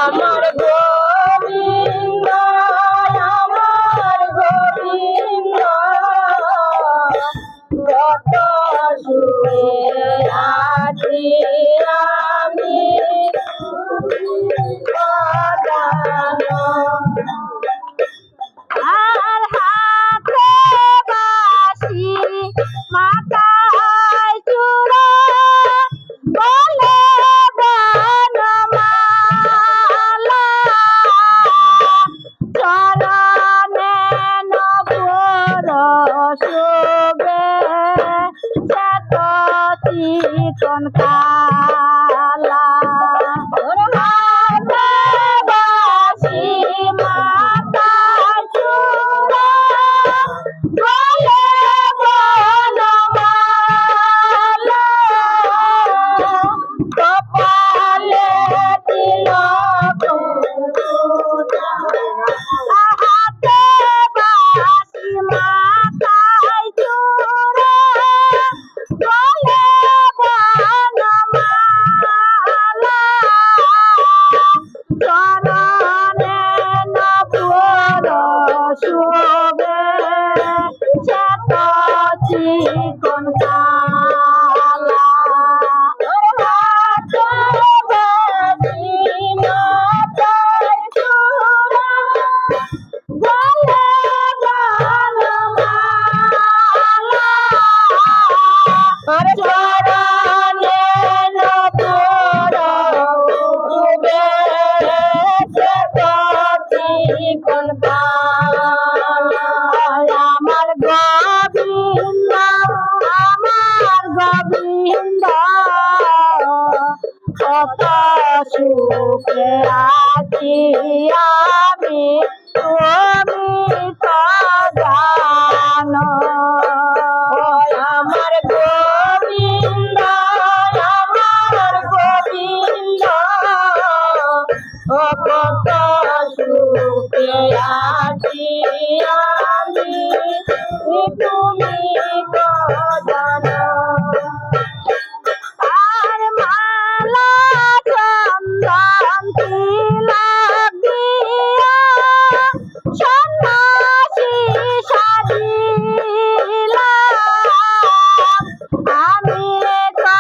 আমার গোবিন্দ কত সুখে আছি আমি আর হাতে বাঁশি মাথায় চূড়া বলে বনমালা চরণে নপুর শুভে শত চিকন কালা হাতে বাঁশি মাথায় চূড়া বলে বনমালা কপালে তিলক হাতে বাঁশি মাথায় চূড়া বলে বনমালা চরণে নপুর শুভে শত চিকন কালা হাতে বাঁশি মাথায় চূড়া বলে বনমালা চরণে নপুর শুভে শত চিকন কালা আমার গোবিন্দ কত সুখে আছি আমি তুমি তো জানো আমার গোবিন্দ কত সুখে আছি আমি তুমি তো জানো আর মালা চন্দন তিলক দিয়া সন্ন্যাসী সাজিলাম আমি তো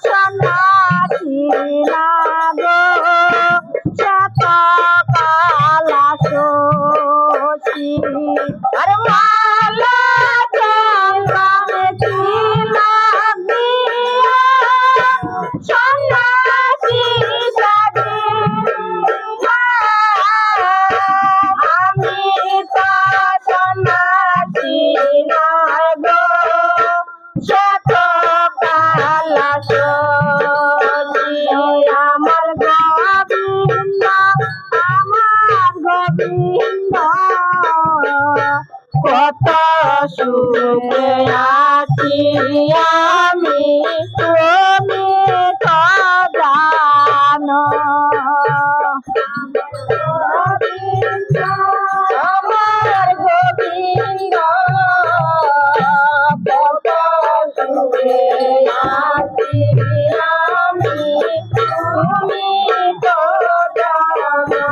সন্ন্যাসী না গো শত কালা শশী আর মালা চন্দন তিলক দিয়া সন্ন্যাসী সাজিলাম আমি তো সন্ন্যাসী না গো শত কালা শশী আমার গোবিন্দ কত সুখে আছি আমি তুমি তো জানো আমার গোবিন্দ কত সুখে আছি আমি তুমি তো জানো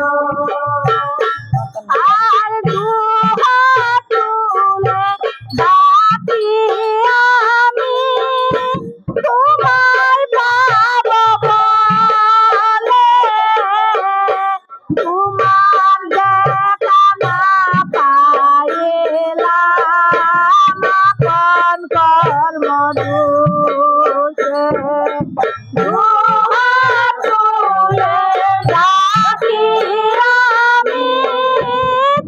আর দুহাত তুলে ডাকি আমি তোমার ভাব বলে তোমার দেখা না পাইলাম আপন কর্ম দোষে দুহাত তুলে ডাকি আমি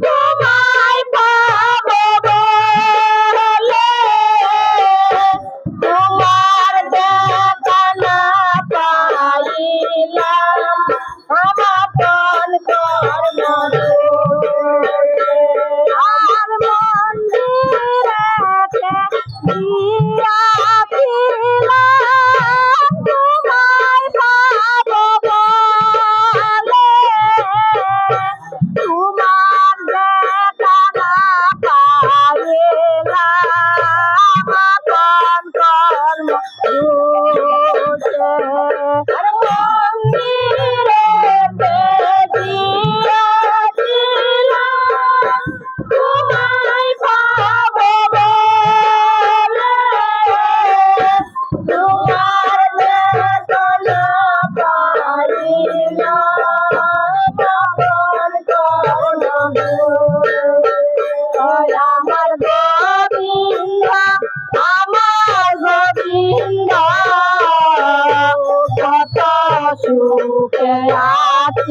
তোমায় পাব বলে তোমার দেখা না পাইলাম আপন কর্ম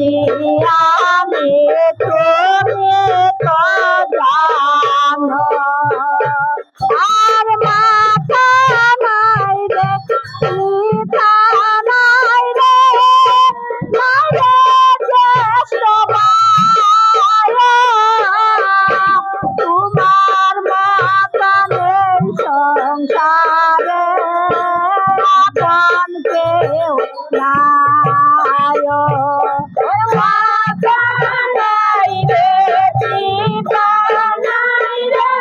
আমি তুমি তো জানো আর মাথা নাই রে পিতা নাই রে নাই রে জ্যেষ্ঠ ভাই তোমার মাথা নেই সংসারে আপন কেউ নাই মাথা নাই রে পিতা নাই রে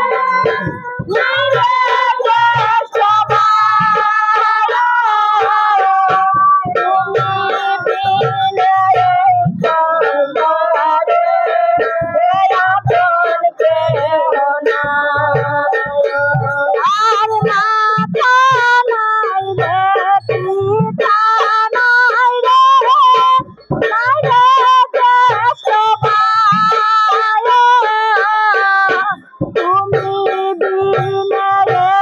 নাই রে জ্যেষ্ঠ ভাই তুমি বিনে সংসারে আপন কেউ নাই আর মাথা নাই রে পিতা নাই রে নাই রে জ্যেষ্ঠ ভাই তুমি বিনে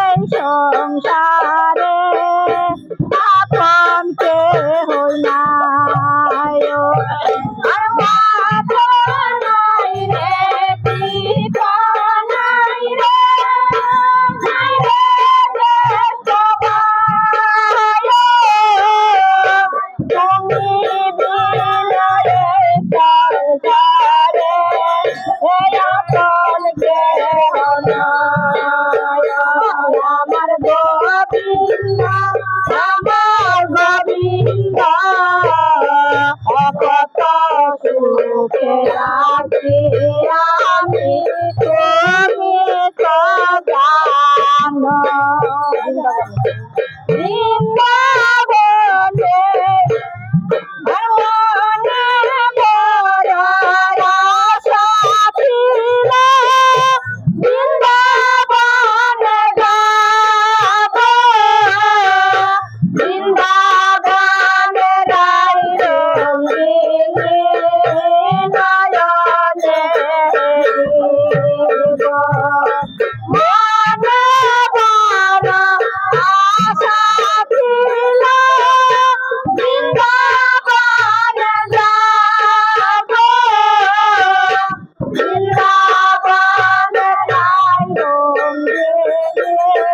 এই সংসারে আপন কেহ নাই আর মাথা নাই রে পিতা নাই রে নাই রে জ্যেষ্ঠ ভাই তুমি বিনে এই সংসারে আপন কেহ নাই আমার গোবিন্দ কত সুখে আছি আমি তুমি তো জানো বৃন্দাবনে মনে বড় আশা ছিল বৃন্দাবনে যাব বৃন্দাবনে রাই রঙ্গিনী নয়নে দিব মনে বড় আশা ছিল বৃন্দাবনে যাব বৃন্দাবনে রাই রঙ্গিনী নয়নে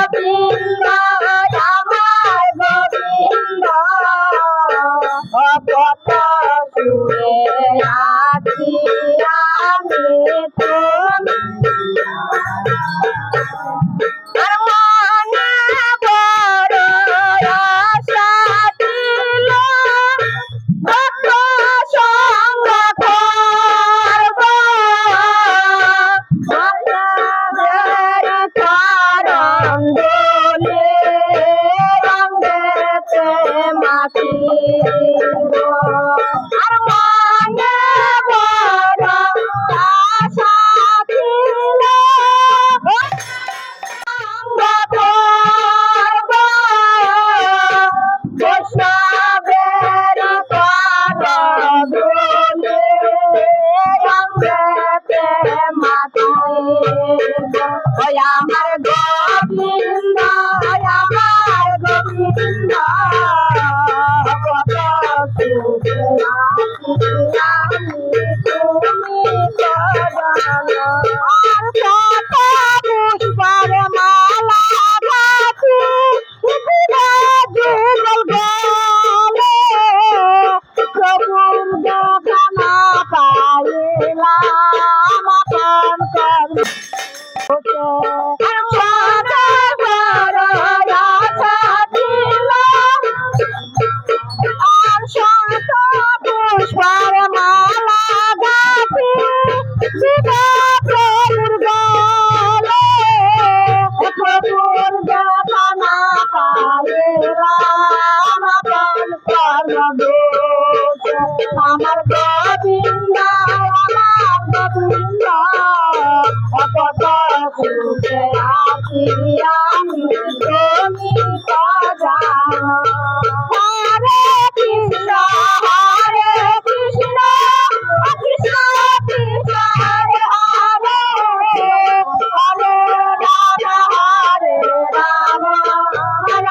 দেখিব আমার গোবিন্দ কত সুখে আছি আমি তুমি আর মনে বড় আশা ছিল ভক্ত সঙ্গ করব আপনাদের চরণ ধুলি রঙেতে মাখিব আর মনে বড় আশা ছিল সঙ্গ করব বৈষ্ণবের চরণ ধুলি রঙেতে মাখিব ওই আমার গোবিন্দ আমার গোবিন্দ কত সুখে আছি আমি তুমি তো জানো আর কত পুষ্পের মালা গাছি যুগল গেলে প্রভুর দেখা না পাইলাম আপন কর্ম পুষ্পের মালা গাছি প্রভুর গেলে প্রভুর দেখা না পাইলাম আপন কর্ম আমার গোবিন্দ কত সুখে আছি আমি তুমি তো জানো হরে কৃষ্ণ কৃষ্ণ কৃষ্ণ কৃষ্ণ হরে হরে হরে রাম হরে রাম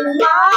কৃষ্ণ